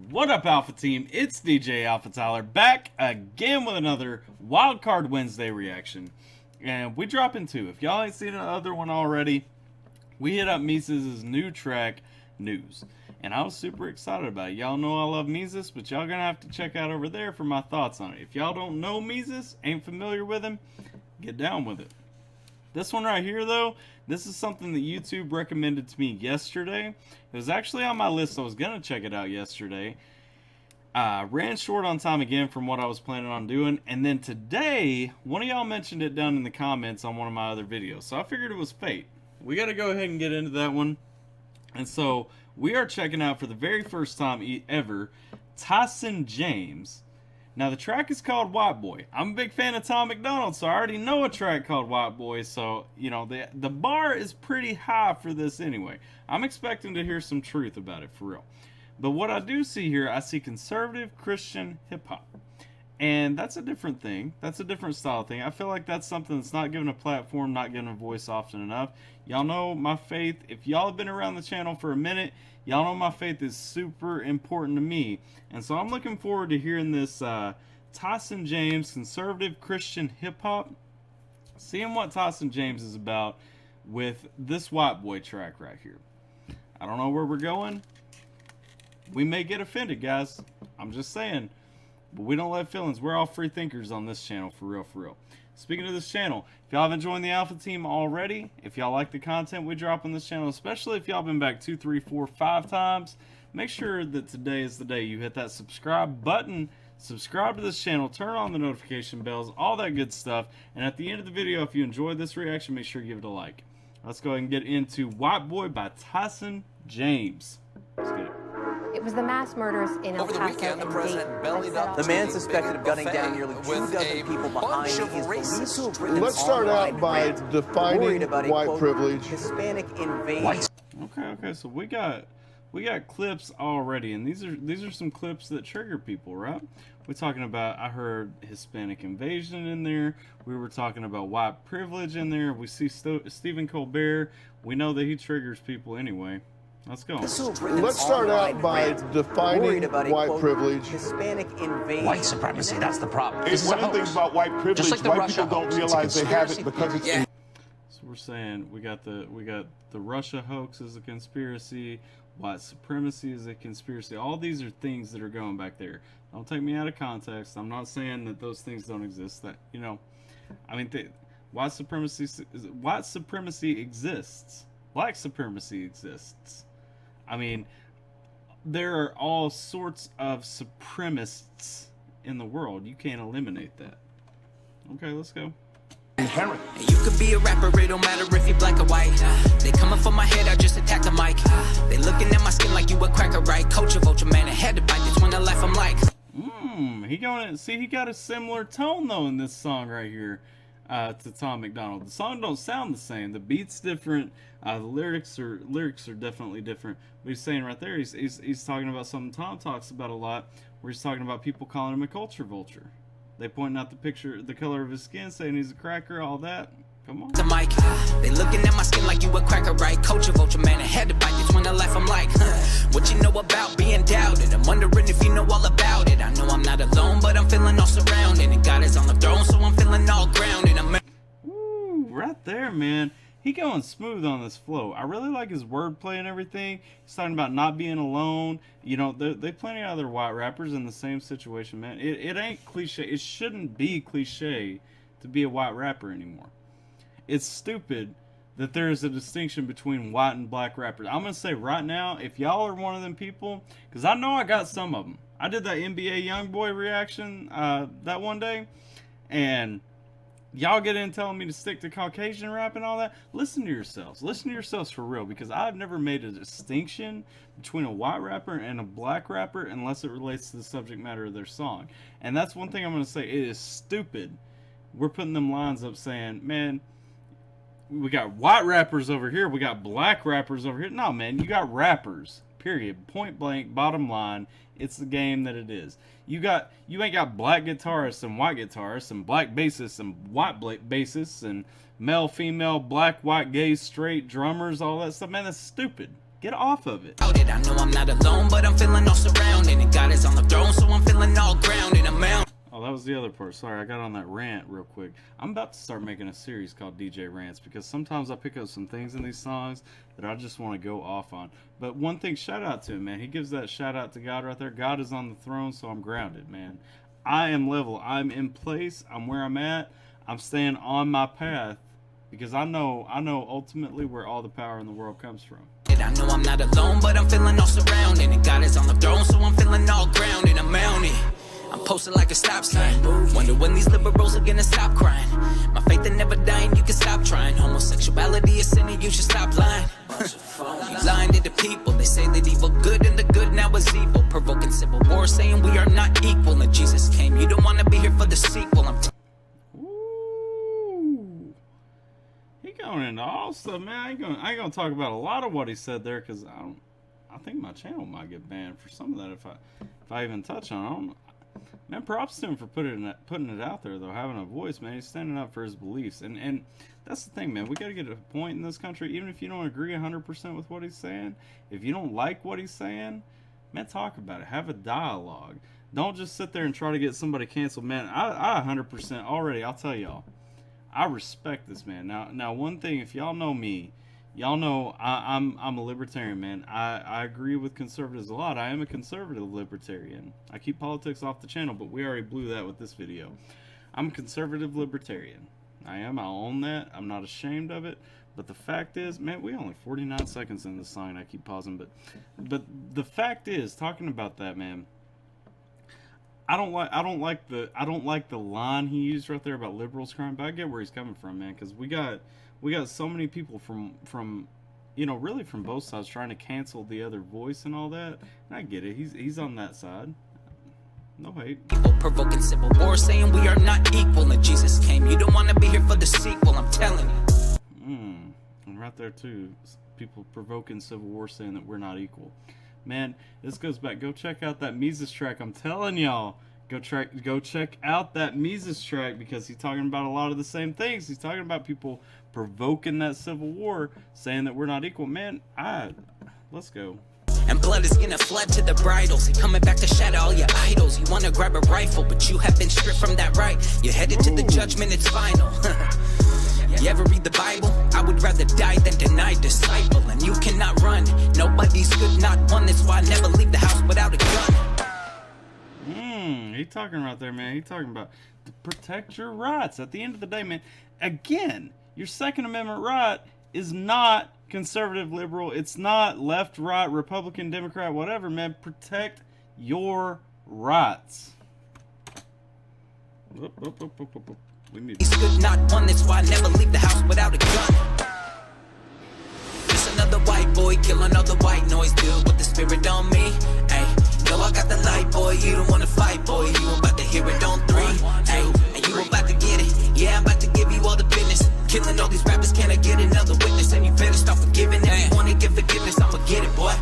What up, Alpha Team? It's DJ AlphaTyler back again with another Wildcard Wednesday reaction. And we drop in two. If y'all ain't seen the other one already, we hit up Mises' new track, News. And I was super excited about it. Y'all know I love Mises, but y'all gonna have to check out over there for my thoughts on it. If y'all don't know Mises, ain't familiar with him, get down with it. This one right here, though, this is something that YouTube recommended to me yesterday. It was actually on my list. I was going to check it out yesterday. Ran short on time again from what I was planning on doing. And then today, one of y'all mentioned it down in the comments on one of my other videos. So I figured it was fate. We got to go ahead and get into that one. And so we are checking out for the very first time ever, Tyson James. Now, the track is called WhiteBoy. I'm a big fan of MACDONALD, so I already know a track called WhiteBoy, so, you know, the bar is pretty high for this anyway. I'm expecting to hear some truth about it, for real. But what I do see here, I see conservative Christian hip-hop. And that's a different thing. That's a different style thing. I feel like that's something that's not given a platform, not given a voice often enough. Y'all know my faith. If y'all have been around the channel for a minute, y'all know my faith is super important to me. And so I'm looking forward to hearing this Tyson James conservative Christian hip-hop. Seeing what Tyson James is about with this WhiteBoy track right here. I don't know where we're going. We may get offended, guys. I'm just saying. But we don't let feelings. We're all free thinkers on this channel, for real, for real. Speaking of this channel, if y'all haven't joined the Alpha Team already, if y'all like the content we drop on this channel, especially if y'all been back 2, 3, 4, 5 times, make sure that today is the day you hit that subscribe button, subscribe to this channel, turn on the notification bells, all that good stuff. And at the end of the video, if you enjoyed this reaction, make sure you give it a like. Let's go ahead and get into WhiteBoy by Tyson James. Let's get it. It was the mass murders in El Paso. Over the weekend, the president bellied up the man suspected of gunning down nearly 2 dozen people behind him is believed to have written Let's start out by defining white privilege. Hispanic invasion. Okay, so we got clips already, and these are some clips that trigger people, right? We're talking about, I heard Hispanic invasion in there. We were talking about white privilege in there. We see Stephen Colbert. We know that he triggers people anyway. Let's go. Let's start out by defining white privilege. Hispanic invasion. White supremacy, that's the problem. It's one of the things about white privilege. Like white people don't realize they have it because it's. So we're saying we got the Russia hoax is a conspiracy. White supremacy is a conspiracy. All these are things that are going back there. Don't take me out of context. I'm not saying that those things don't exist. That, you know, I mean, white supremacy exists. Black supremacy exists. I mean, there are all sorts of supremacists in the world. You can't eliminate that. Okay, let's go. Inherent. You could be a rapper, it don't matter if you black or white. They coming for my head, I just attack the mic. They looking at my skin like you a cracker, right? Culture vulture, man, I had to bite this when I left, I'm like. He got a similar tone though in this song right here to MACDONALD. The song don't sound the same. The beat's different. The lyrics are definitely different. But he's saying right there, he's talking about something Tom talks about a lot, where he's talking about people calling him a culture vulture. They pointing out the color of his skin, saying he's a cracker, all that. Come on. The mic, they looking at my skin like you a cracker, right? Culture vulture, man, I had to bite this when I left, I'm like, what you know about being doubted? I'm wondering if you know all about it. I know I'm not alone, but I'm feeling all surrounded, and God is on the throne, so I'm feeling all grounded. Ooh, right there, man. He going smooth on this flow. I really like his wordplay and everything. He's talking about not being alone. You know, they plenty of other white rappers in the same situation, man. It ain't cliche. It shouldn't be cliche to be a white rapper anymore. It's stupid that there is a distinction between white and black rappers. I'm going to say right now, if y'all are one of them people, because I know I got some of them. I did that NBA YoungBoy reaction that one day, and y'all get in telling me to stick to Caucasian rap and all that. Listen to yourselves. Listen to yourselves for real, because I've never made a distinction between a white rapper and a black rapper unless it relates to the subject matter of their song. And that's one thing I'm going to say. It is stupid. We're putting them lines up saying, man, we got white rappers over here, we got black rappers over here. No, man, you got rappers. Period. Point blank, bottom line, it's the game that it is. You ain't got black guitarists and white guitarists and black bassists and white bassists and male, female, black, white, gay, straight drummers, all that stuff. Man, that's stupid. Get off of it. I know I'm not alone, but I'm feeling all surrounded. And God is on the throne, so I'm feeling all grounded. I'm out. Oh, that was the other part. Sorry, I got on that rant real quick. I'm about to start making a series called DJ Rants because sometimes I pick up some things in these songs that I just want to go off on. But one thing, shout out to him, man. He gives that shout out to God right there. God is on the throne, so I'm grounded, man. I am level. I'm in place. I'm where I'm at. I'm staying on my path because I know ultimately where all the power in the world comes from. I know I'm not alone, but I'm feeling all surrounded. And God is on the throne, so I'm feeling all grounded. I'm mounted. I'm posted like a stop sign. Wonder when these liberals are gonna stop crying. My faith ain't never dying, you can stop trying. Homosexuality is sin and you should stop lying. Lying to the people, they say that evil good and the good now is evil. Provoking civil war, saying we are not equal. And Jesus came, you don't wanna be here for the sequel. Ooh. He going into all stuff, man. I ain't gonna talk about a lot of what he said there because I think my channel might get banned for some of that if I even touch on it. I don't know. Man, props to him for putting it out there, though, having a voice, man. He's standing up for his beliefs. And that's the thing, man. We got to get to a point in this country, even if you don't agree 100% with what he's saying, if you don't like what he's saying, man, talk about it. Have a dialogue. Don't just sit there and try to get somebody canceled, man. I 100% already, I'll tell y'all, I respect this, man. Now, one thing, if y'all know me, y'all know I'm a libertarian, man. I agree with conservatives a lot. I am a conservative libertarian. I keep politics off the channel, but we already blew that with this video. I'm a conservative libertarian. I am. I'll own that. I'm not ashamed of it. But the fact is, man, we only 49 seconds in this sign. I keep pausing, but the fact is, talking about that, man, I don't like the line he used right there about liberals crying, but I get where he's coming from, man, because we got so many people from really from both sides trying to cancel the other voice and all that. And I get it. He's on that side. No hate. People provoking civil war, saying we are not equal. And Jesus came, you don't want to be here for the sequel. I'm telling you. And right there too, people provoking civil war, saying that we're not equal. Man, this goes back. Go check out that Mises track. I'm telling y'all. Go check out that Mises track because he's talking about a lot of the same things. He's talking about people provoking that civil war, saying that we're not equal. Man, let's go. And blood is gonna flood to the bridles. You're coming back to shatter all your idols. You wanna grab a rifle, but you have been stripped from that right. You're headed to the judgment, it's final. You ever read the Bible? I would rather die than deny disciple. And you cannot run. Nobody's good, not one. That's why I never leave the house without a gun. He talking right there, man. He talking about to protect your rights. At the end of the day, man, again, your Second Amendment right is not conservative, liberal. It's not left, right, Republican, Democrat, whatever, man. Protect your rights. He's good, not one. That's why I never leave the house without a gun. Just another white boy killing all the white noise. Deal with the spirit on me. Ay, no, I got the light, boy. You don't wanna fight, boy. You about to hear it on 3. Ay, and you about to get it. Yeah, I'm about to give you all the business. Killing all these rappers, can I get another witness? And you better start forgiving. If you wanna get forgiveness, I'ma get it, boy.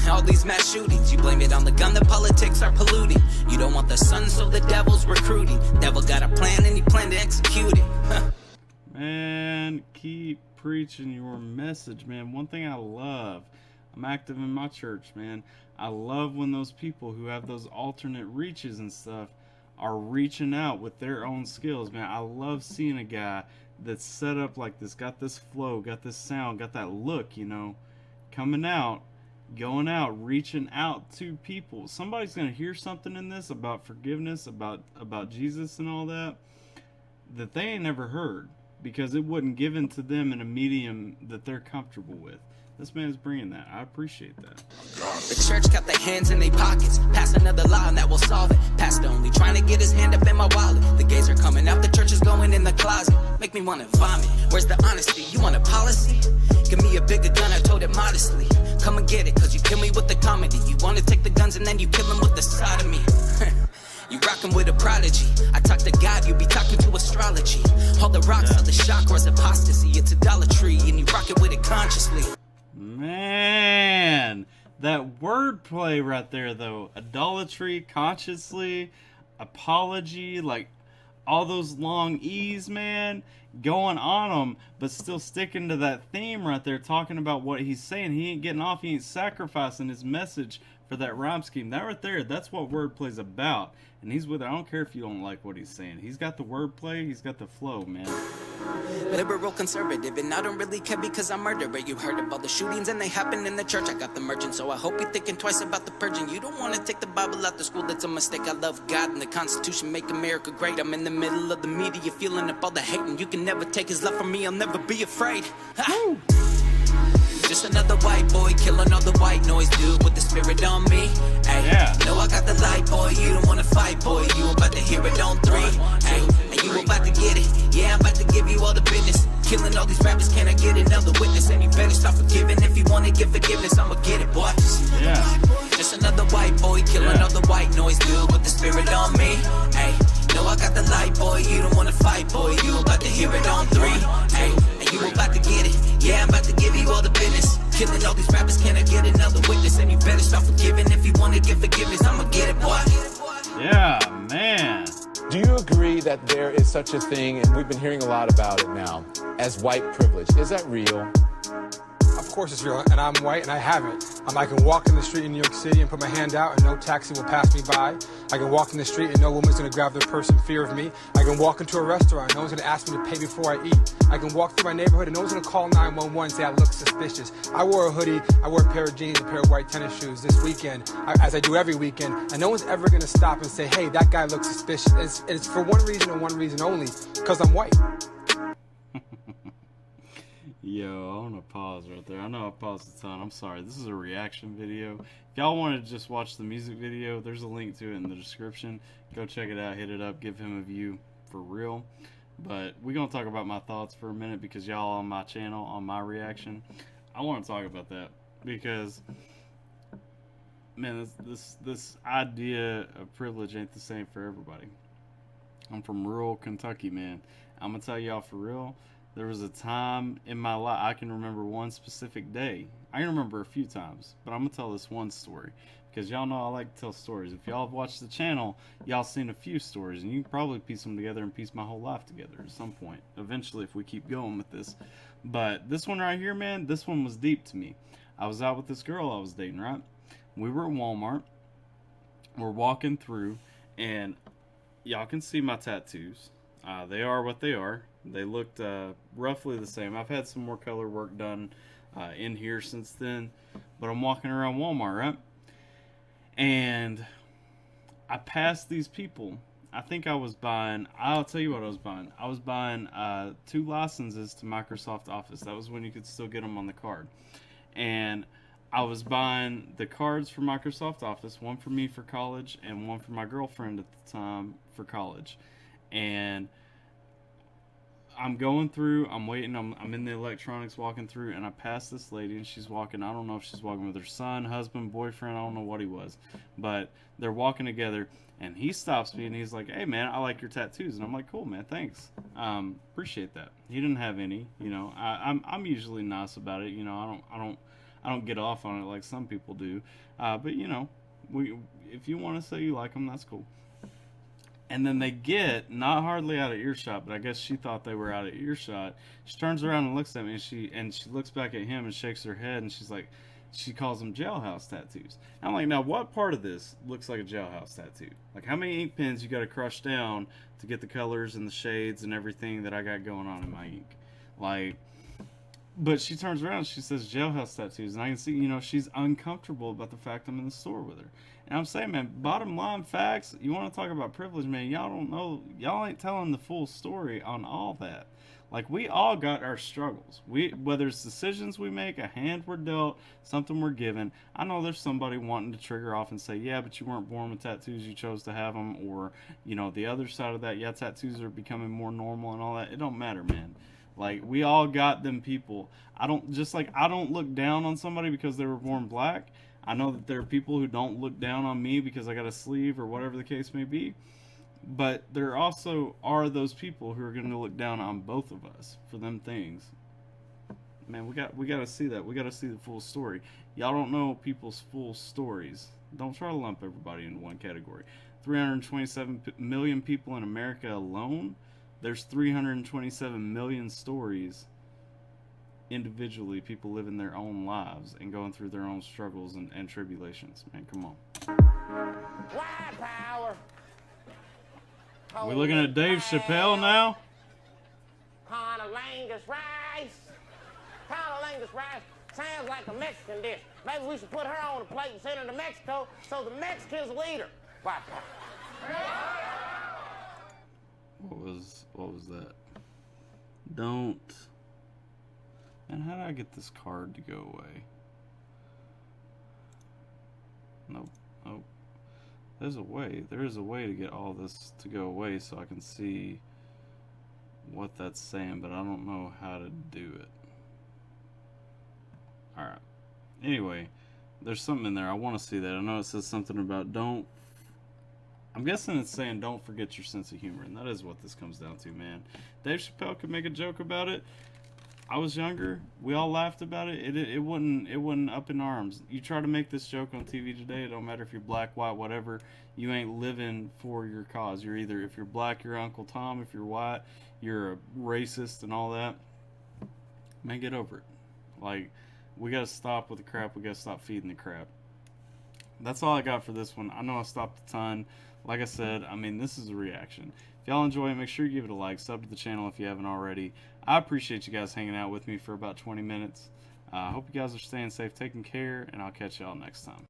All these mass shootings, you blame it on the gun, the politics are polluting. You don't want the sun, so the devil's recruiting. Devil got a plan and he planned to execute it. Man, keep preaching your message, man. One thing I love, I'm active in my church, man. I love when those people who have those alternate reaches and stuff are reaching out with their own skills, man. I love seeing a guy that's set up like this, got this flow, got this sound, got that look, coming out, going out, reaching out to people. Somebody's going to hear something in this about forgiveness, about Jesus and all that they ain't never heard because it wasn't given to them in a medium that they're comfortable with. This man's bringing that. I appreciate that. The church got their hands in their pockets. Pass another law and that will solve it. Pastor only trying to get his hand up in my wallet. The gays are coming out, the church is going in the closet. Make me want to vomit. Where's the honesty? You want a policy? Give me a bigger gun, I told it modestly. Come and get it, cause you kill me with the comedy. You want to take the guns and then you kill them with the sodomy. You rockin' with a prodigy. I talk to God, you be talking to astrology. All the rocks are the chakras, apostasy. It's idolatry, and you rockin' with it consciously. Man, that wordplay right there, though. Idolatry, consciously, apology, like, all those long E's, man, going on them, but still sticking to that theme right there, talking about what he's saying. He ain't getting off. He ain't sacrificing his message for that rhyme scheme. That right there, that's what wordplay's about. And he's with it. I don't care if you don't like what he's saying. He's got the wordplay. He's got the flow, man. Liberal conservative, and I don't really care because I'm murderer. You heard of all the shootings and they happen in the church. I got the merchant, so I hope you're thinking twice about the purging. You don't want to take the Bible out the school, that's a mistake. I love God and the Constitution, make America great. I'm in the middle of the media, feeling up all the hate, and you can never take his love from me, I'll never be afraid. Just another white boy killing all the white noise, dude, with the spirit on me. Ay, yeah. Know I got the light, boy. You don't wanna fight, boy. You about to hear it on 3. Ay, and you about to get it. Yeah, I'm about to give you all the business. Killing all these rappers, can I get another witness? And you better stop forgiving if you wanna give forgiveness. I'ma get it, boy. Yeah. Just another white boy killing all the white noise, dude, with the spirit on me. Ay, know I got the light, boy. You don't wanna fight, boy. You about to hear it on 3. Ay, and you about to get it. Yeah, I'm about to give you all the business. Killing all these rappers, can I get another witness? And you better start forgiving if you wanna give forgiveness. I'ma get it, boy. Yeah, man. Do you agree that there is such a thing, and we've been hearing a lot about it now, as white privilege? Is that real? Of course it's real, and I'm white and I have it. I can walk in the street in New York City and put my hand out and no taxi will pass me by. I can walk in the street and no woman's gonna grab their purse in fear of me. I can walk into a restaurant and no one's gonna ask me to pay before I eat. I can walk through my neighborhood and no one's gonna call 911 and say I look suspicious. I wore a hoodie, I wore a pair of jeans, a pair of white tennis shoes this weekend, as I do every weekend, and no one's ever gonna stop and say, hey, that guy looks suspicious. It's for one reason and one reason only, because I'm white. Yo, I want to pause right there. I know I paused a ton. I'm sorry. This is a reaction video. If y'all want to just watch the music video, there's a link to it in the description. Go check it out. Hit it up. Give him a view for real. But we're going to talk about my thoughts for a minute because y'all on my channel, on my reaction. I want to talk about that because, man, this idea of privilege ain't the same for everybody. I'm from rural Kentucky, man. I'm going to tell y'all for real. There was a time in my life, I can remember one specific day. I can remember a few times, but I'm going to tell this one story. Because y'all know I like to tell stories. If y'all have watched the channel, y'all seen a few stories. And you can probably piece them together and piece my whole life together at some point. Eventually, if we keep going with this. But this one right here, man, this one was deep to me. I was out with this girl I was dating, right? We were at Walmart. We're walking through. And y'all can see my tattoos. They are what they are. They looked roughly the same. I've had some more color work done in here since then. But I'm walking around Walmart, right? And I passed these people. I think I was buying, I'll tell you what I was buying. I was buying 2 licenses to Microsoft Office. That was when you could still get them on the card. And I was buying the cards for Microsoft Office, one for me for college and one for my girlfriend at the time for college. And I'm going through, I'm waiting, I'm in the electronics walking through, and I pass this lady, and she's walking, I don't know if she's walking with her son, husband, boyfriend, I don't know what he was, but they're walking together, and he stops me, and he's like, hey man, I like your tattoos, and I'm like, cool man, thanks, appreciate that. He didn't have any, you know, I'm usually nice about it, you know, I don't get off on it like some people do, but you know, if you want to say you like them, that's cool. And then they get, not hardly out of earshot, but I guess she thought they were out of earshot. She turns around and looks at me, and she looks back at him and shakes her head, and she's like, she calls them jailhouse tattoos. And I'm like, now what part of this looks like a jailhouse tattoo? Like, how many ink pens you got to crush down to get the colors and the shades and everything that I got going on in my ink? Like, but she turns around and she says jailhouse tattoos, and I can see, you know, she's uncomfortable about the fact I'm in the store with her. And I'm saying, man, bottom line facts, you want to talk about privilege, man, y'all don't know, y'all ain't telling the full story on all that. Like, we all got our struggles. Whether it's decisions we make, a hand we're dealt, something we're given. I know there's somebody wanting to trigger off and say, yeah, but you weren't born with tattoos, you chose to have them. Or, you know, the other side of that, yeah, tattoos are becoming more normal and all that. It don't matter, man. Like, we all got them people. I don't look down on somebody because they were born black. I know that there are people who don't look down on me because I got a sleeve or whatever the case may be. But there also are those people who are going to look down on both of us for them things. Man, we got to see that. We got to see the full story. Y'all don't know people's full stories. Don't try to lump everybody into one category. 327 million people in America alone. There's 327 million stories individually, people living their own lives and going through their own struggles and tribulations. Man, come on. White power. We looking at Dave Chappelle now? Conolingus rice. Conolingus rice sounds like a Mexican dish. Maybe we should put her on a plate and send her to Mexico so the Mexicans will eat her. White power. What was that? Don't. And how did I get this card to go away? Nope. Nope. There's a way. There is a way to get all this to go away so I can see what that's saying, but I don't know how to do it. Alright. Anyway, there's something in there. I want to see that. I know it says something about don't. I'm guessing it's saying don't forget your sense of humor, and that is what this comes down to, man. Dave Chappelle could make a joke about it. I was younger. We all laughed about it. It wasn't up in arms. You try to make this joke on TV today, it don't matter if you're black, white, whatever. You ain't living for your cause. You're either, if you're black, you're Uncle Tom. If you're white, you're a racist and all that. Man, get over it. Like, we gotta stop with the crap. We gotta stop feeding the crap. That's all I got for this one. I know I stopped a ton. Like I said, I mean, this is a reaction. If y'all enjoy it, make sure you give it a like. Sub to the channel if you haven't already. I appreciate you guys hanging out with me for about 20 minutes. I hope you guys are staying safe, taking care, and I'll catch y'all next time.